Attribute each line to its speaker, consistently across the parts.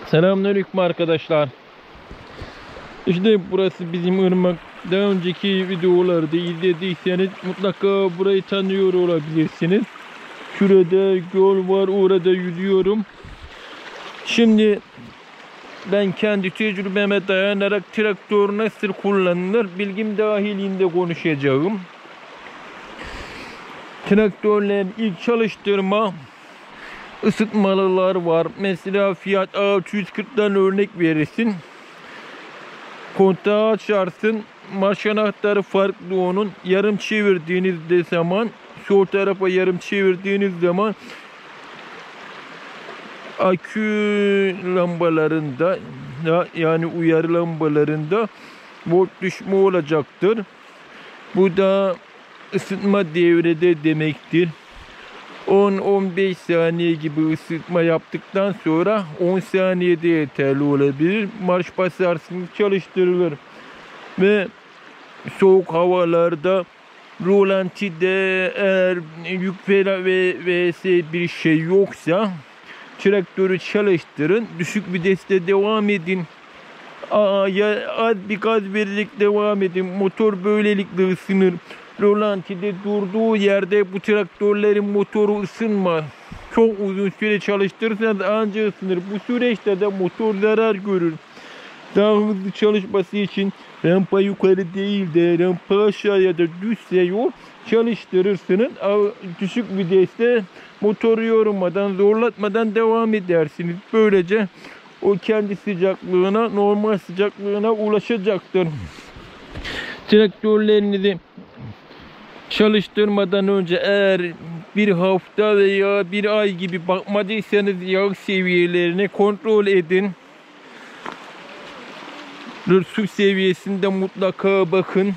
Speaker 1: Selamünaleyküm arkadaşlar. İşte burası bizim ırmak. Daha önceki videolarda izlediyseniz mutlaka burayı tanıyor olabilirsiniz. Şurada göl var, orada yüzüyorum. Şimdi ben kendi tecrübeme dayanarak traktör nasıl kullanılır bilgim dahilinde konuşacağım. Traktörlerin ilk çalıştırma ısıtmalılar var. Mesela Fiat A640'dan örnek verirsin. Kontağı açarsın. Marş anahtarı farklı onun. Yarım çevirdiğinizde zaman, sol tarafa yarım çevirdiğiniz zaman akü lambalarında, yani uyarı lambalarında volt düşme olacaktır. Bu da ısıtma devrede demektir. 10-15 saniye gibi ısıtma yaptıktan sonra 10 saniyede yeterli olabilir. Marş basarsınız, çalıştırılır. Ve soğuk havalarda rolantide eğer yük vs bir şey yoksa traktörü çalıştırın. Düşük viteste devam edin. Az bir gaz vererek devam edin. Motor böylelikle ısınır. Rolantide durduğu yerde bu traktörlerin motoru ısınmaz. Çok uzun süre çalıştırırsanız anca ısınır. Bu süreçte de motor zarar görür. Daha hızlı çalışması için rampa yukarı değil de rampa aşağıya da düşse yol çalıştırırsınız. Düşük viteste motoru yormadan, zorlatmadan devam edersiniz. Böylece o kendi sıcaklığına, normal sıcaklığına ulaşacaktır. Traktörlerinizi çalıştırmadan önce eğer bir hafta veya bir ay gibi bakmadıysanız yağ seviyelerini kontrol edin. Su seviyesinde mutlaka bakın.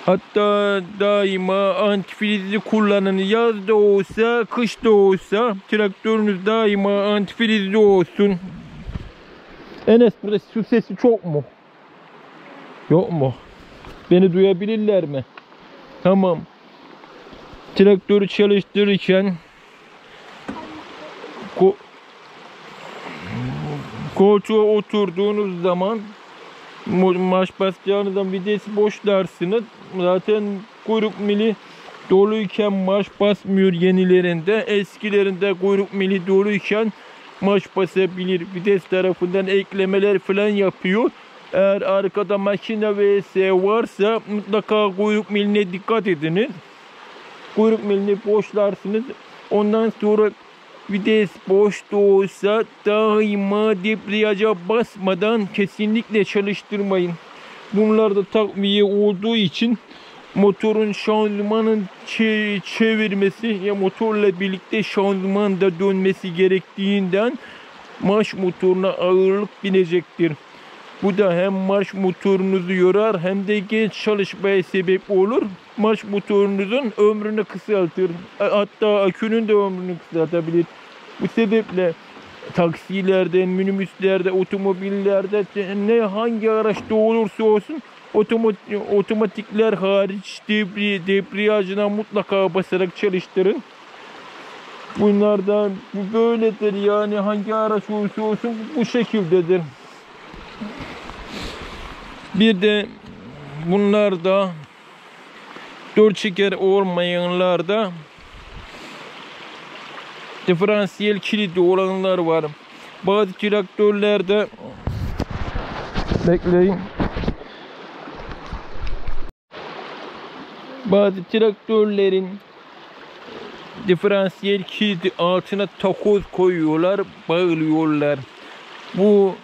Speaker 1: Hatta daima antifrizli kullanın. Yaz da olsa, kış da olsa traktörünüz daima antifrizli olsun. Enes, burada su sesi çok mu? Yok mu? Beni duyabilirler mi? Tamam. Traktörü çalıştırırken koltuğa oturduğunuz zaman marş basacağınızdan vitesi boşlarsınız. Zaten kuyruk mili doluyken marş basmıyor yenilerinde. Eskilerinde kuyruk mili doluyken marş basabilir. Vites tarafından eklemeler falan yapıyor. Eğer arkada makine vs varsa mutlaka kuyruk miline dikkat ediniz. Kuyruk milini boşlarsınız. Ondan sonra vites boş da olsa daima debriyaja basmadan kesinlikle çalıştırmayın. Bunlar da takviye olduğu için motorun şanzımanın çevirmesi ya motorla birlikte şanzıman da dönmesi gerektiğinden marş motoruna ağırlık binecektir. Bu da hem marş motorunuzu yorar hem de genç çalışmaya sebep olur. Marş motorunuzun ömrünü kısaltır. Hatta akünün de ömrünü kısaltabilir. Bu sebeple taksilerde, minibüslerde, otomobillerde hangi araçta olursa olsun otomatikler hariç debriyajına mutlaka basarak çalıştırın. Bunlardan böyledir, yani hangi araç olursa olsun bu şekildedir. Bir de bunlarda 4 çeker olmayanlarda diferansiyel kilidi olanlar var. Bazı traktörlerde bekleyin. Bazı traktörlerin diferansiyel kilidi altına takoz koyuyorlar, bağlıyorlar. Bu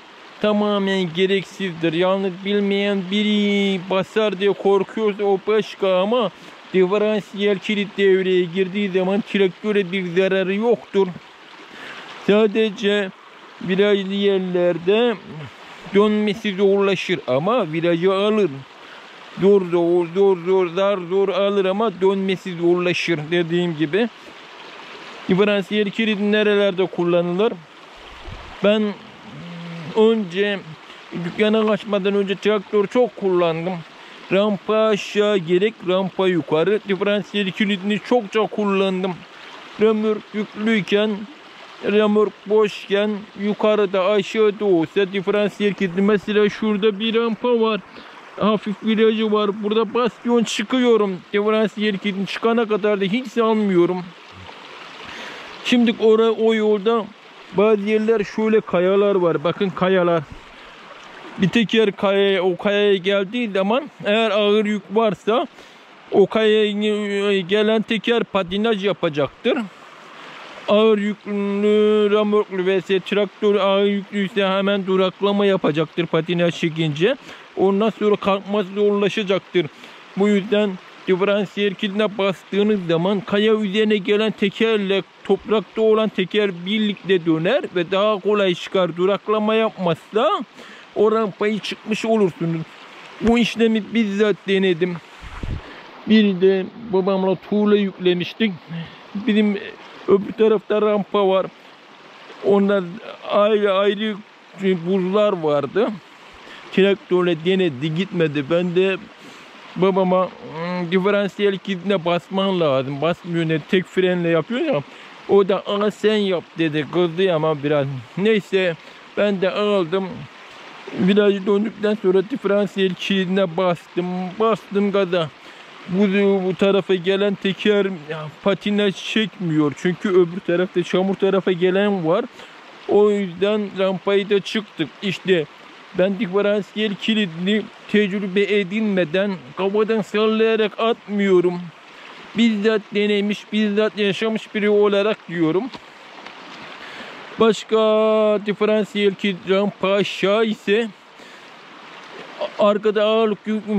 Speaker 1: tamamen gereksizdir. Yalnız bilmeyen biri basar diye korkuyorsa o başka, ama diferansiyel kilit devreye girdiği zaman traktöre bir zararı yoktur. Sadece virajlı yerlerde dönmesi zorlaşır ama virajı alır. Zor alır ama dönmesi zorlaşır dediğim gibi. Diferansiyel kilit nerelerde kullanılır? Ben önce dükkana açmadan önce traktör çok kullandım. Rampa aşağı gerek rampa yukarı diferansiyel kilidini çokça kullandım. Römork yüklüyken remork boşken yukarıda aşağıda olsa diferansiyel kilidi. Mesela şurada bir rampa var. Hafif virajı var. Burada bastion çıkıyorum. Diferansiyel kilidin çıkana kadar da hiç salmıyorum. Şimdi o yolda bazı yerler şöyle kayalar var. Bakın kayalar. Bir teker o kayaya geldiği zaman eğer ağır yük varsa o kayaya gelen teker patinaj yapacaktır. Ağır yüklü, remorklu vs traktör ağır yüklüyse hemen duraklama yapacaktır patinaj çekince. Ondan sonra kalkması zorlaşacaktır. Bu yüzden diferansiyel kilidine bastığınız zaman kaya üzerine gelen tekerle toprakta olan teker birlikte döner ve daha kolay çıkar. Duraklama yapmazsa o rampayı çıkmış olursunuz. Bu işlemi bizzat denedim. Bir de babamla tuğla yüklemiştik. Bizim öbür tarafta rampa var. Onlar ayrı buzlar vardı. Traktörle denedi, gitmedi. Ben de babama diferansiyel kilidine basman lazım. Basmıyor, ne tek frenle yapıyor ya. O da "Aa, sen yap" dedi. Kızdı ama biraz. Neyse ben de aldım. Virajı döndükten sonra diferansiyel kilidine bastım gaza. Bu tarafa gelen teker patinaj çekmiyor. Çünkü öbür tarafta çamur tarafa gelen var. O yüzden rampayı da çıktık. İşte ben diferansiyel kilidini tecrübe edinmeden kafadan sallayarak atmıyorum. Bizzat denemiş, bizzat yaşamış biri olarak diyorum. Başka diferansiyel kilit rampa aşağı ise arkada ağırlık yük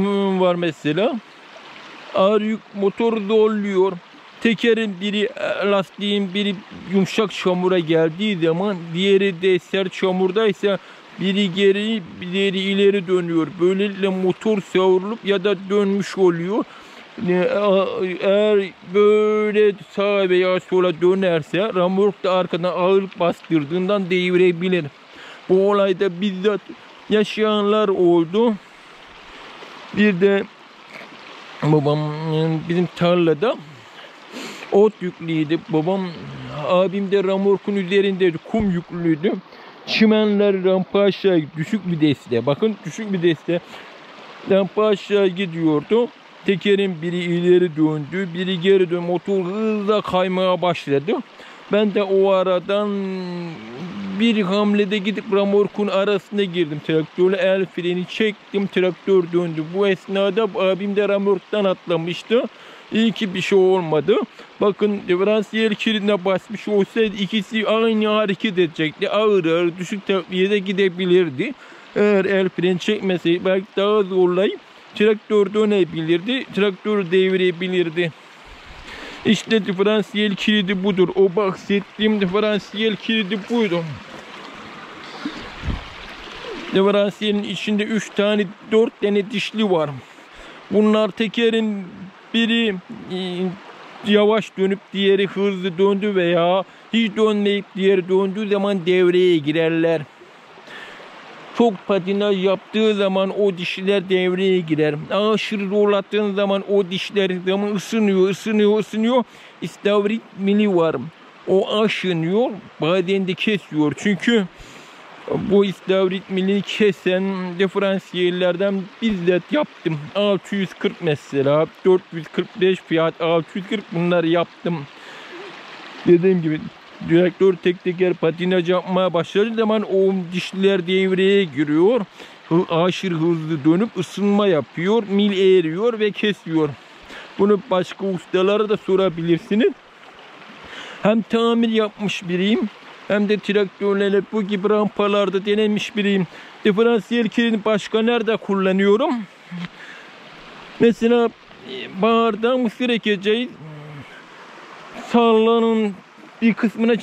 Speaker 1: var mesela. Ağır yük motoru zorluyor. Tekerin biri, lastiğin biri yumuşak çamura geldiği zaman diğeri de sert çamurdaysa biri geri, diğeri ileri dönüyor. Böylelikle motor savrulup ya da dönmüş oluyor. Eğer böyle sağa veya sola dönerse remork da arkadan ağırlık bastırdığından devirebilir. Bu olayda bizzat yaşayanlar oldu. Bir de babam bizim tarlada ot yüklüydü. Babam abim de remorkun üzerindeydi. Kum yüklüydü. Çimenler rampa aşağı düşük bir deste. Bakın düşük bir deste. Rampa aşağı gidiyordu. Tekerin biri ileri döndü, biri geri döndü. Motor hızla kaymaya başladı. Ben de o aradan bir hamlede gidip remorkun arasına girdim. Traktörle el freni çektim. Traktör döndü. Bu esnada abim de remorktan atlamıştı. İyi ki bir şey olmadı. Bakın diferansiyel kilidine basmış olsaydı ikisi aynı hareket edecekti. Ağır ağır düşük tepkiye gidebilirdi. Eğer el freni çekmeseydi belki daha zorlayıp traktör dönebilirdi. Traktör devirebilirdi. İşte diferansiyel kilidi budur. O bahsettiğim diferansiyel kilidi buydu. Diferansiyelin içinde 4 tane dişli var. Bunlar tekerin biri yavaş dönüp diğeri hızlı döndü veya hiç dönmeyip diğeri döndüğü zaman devreye girerler. Çok patinaj yaptığı zaman o dişler devreye girer. Aşırı zorlattığın zaman o dişler ısınıyor. İstavrit mili var. O aşınıyor, bazen de kesiyor. Çünkü bu istavrit milini kesen diferansiyellerden bizzat yaptım. 640 mesela, 445 fiyat, 640 bunları yaptım. Dediğim gibi traktör tek teker patinaj yapmaya başladığı zaman o dişler devreye giriyor. Aşırı hızlı dönüp ısınma yapıyor, mil eğriyor ve kesiyor. Bunu başka ustalara da sorabilirsiniz. Hem tamir yapmış biriyim, hem de traktörlerle bu gibi rampalarda denemiş biriyim. Diferansiyel kilidini başka nerede kullanıyorum? Mesela baharda mısır ekeceğiz. Sallanın bir kısmına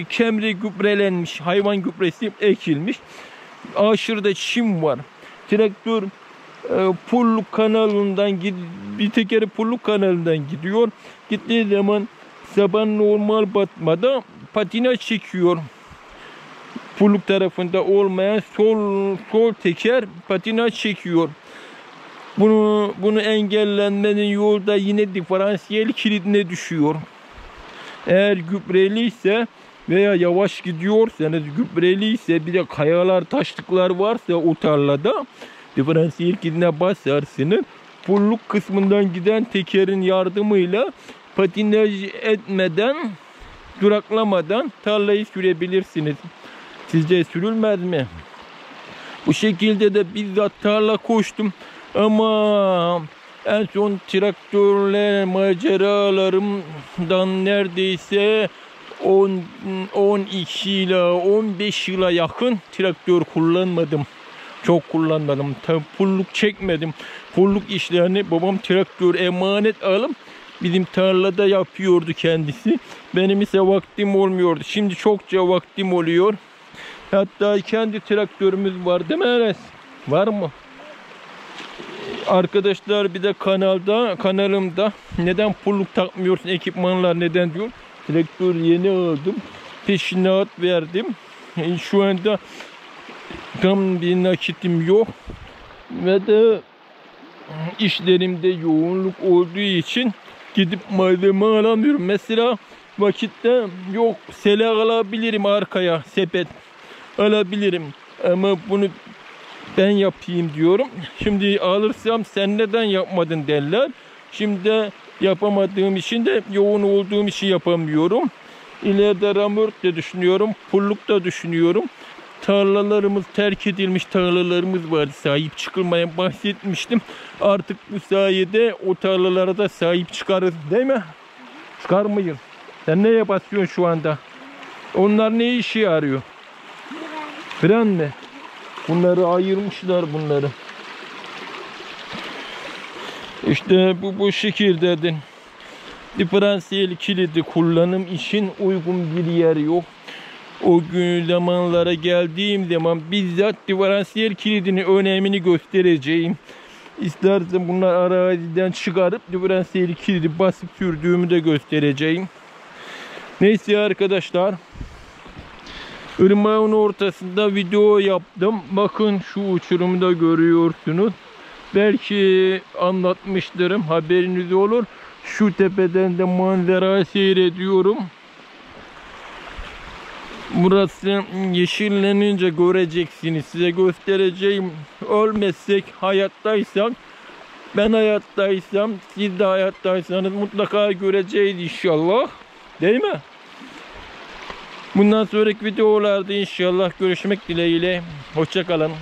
Speaker 1: kemri gübrelenmiş, hayvan gübresi ekilmiş. Aşırıda çim var. Traktör pulluk kanalından bir tekeri pulluk kanalından gidiyor. Gittiği zaman sabah normal batmada patinaj çekiyor. Pulluk tarafında olmayan sol teker patinaj çekiyor. Bunu engellenmenin yolda yine diferansiyel kilidine düşüyor. Eğer gübreliyse veya yavaş gidiyorsanız, gübreliyse, bir de kayalar, taşlıklar varsa o tarlada diferansiyel kilidine basarsınız. Pulluk kısmından giden tekerin yardımıyla patinaj etmeden, duraklamadan tarlayı sürebilirsiniz. Sizce sürülmez mi? Bu şekilde de bizzat tarla koştum. Ama en son traktörle maceralarımdan neredeyse 12 ila 15 yıla yakın traktör kullanmadım. Çok kullanmadım. Tabii pulluk çekmedim. Pulluk işlerini babam traktör emanet alıp bizim tarlada yapıyordu kendisi. Benim ise vaktim olmuyordu. Şimdi çokça vaktim oluyor. Hatta kendi traktörümüz var değil mi Enes? Var mı? Arkadaşlar bir de kanalımda neden pulluk takmıyorsun ekipmanlar neden diyor. Traktör yeni aldım. Peşinat verdim. Şu anda tam bir nakitim yok. Ve de işlerimde yoğunluk olduğu için gidip malzeme alamıyorum. Mesela vakitte yok, sele alabilirim, arkaya sepet alabilirim. Ama bunu ben yapayım diyorum. Şimdi alırsam sen neden yapmadın derler. Şimdi yapamadığım için de yoğun olduğum için yapamıyorum. İleride ramört de düşünüyorum. Pulluk da düşünüyorum. Tarlalarımız, terk edilmiş tarlalarımız vardı. Sahip çıkılmaya bahsetmiştim. Artık bu sayede o tarlalara da sahip çıkarız değil mi? Çıkar mıyım? Sen neye basıyorsun şu anda? Onlar ne işe yarıyor? Fren mi? Bunları ayırmışlar bunları. İşte bu şekilde diferansiyel kilidi kullanım için uygun bir yer yok. O gün zamanlara geldiğim zaman bizzat diferansiyel kilidinin önemini göstereceğim. İstersen bunlar araziden çıkarıp diferansiyel kilidi basıp sürdüğümü de göstereceğim. Neyse arkadaşlar. Irmağın ortasında video yaptım. Bakın şu uçurumu da görüyorsunuz. Belki anlatmıştırım, haberiniz olur. Şu tepeden de manzara seyrediyorum. Burası yeşillenince göreceksiniz. Size göstereceğim. Ölmezsek, hayattaysak, ben hayattaysam, siz de hayattaysanız mutlaka göreceğiz inşallah. Değil mi? Bundan sonraki videolarda inşallah görüşmek dileğiyle. Hoşça kalın.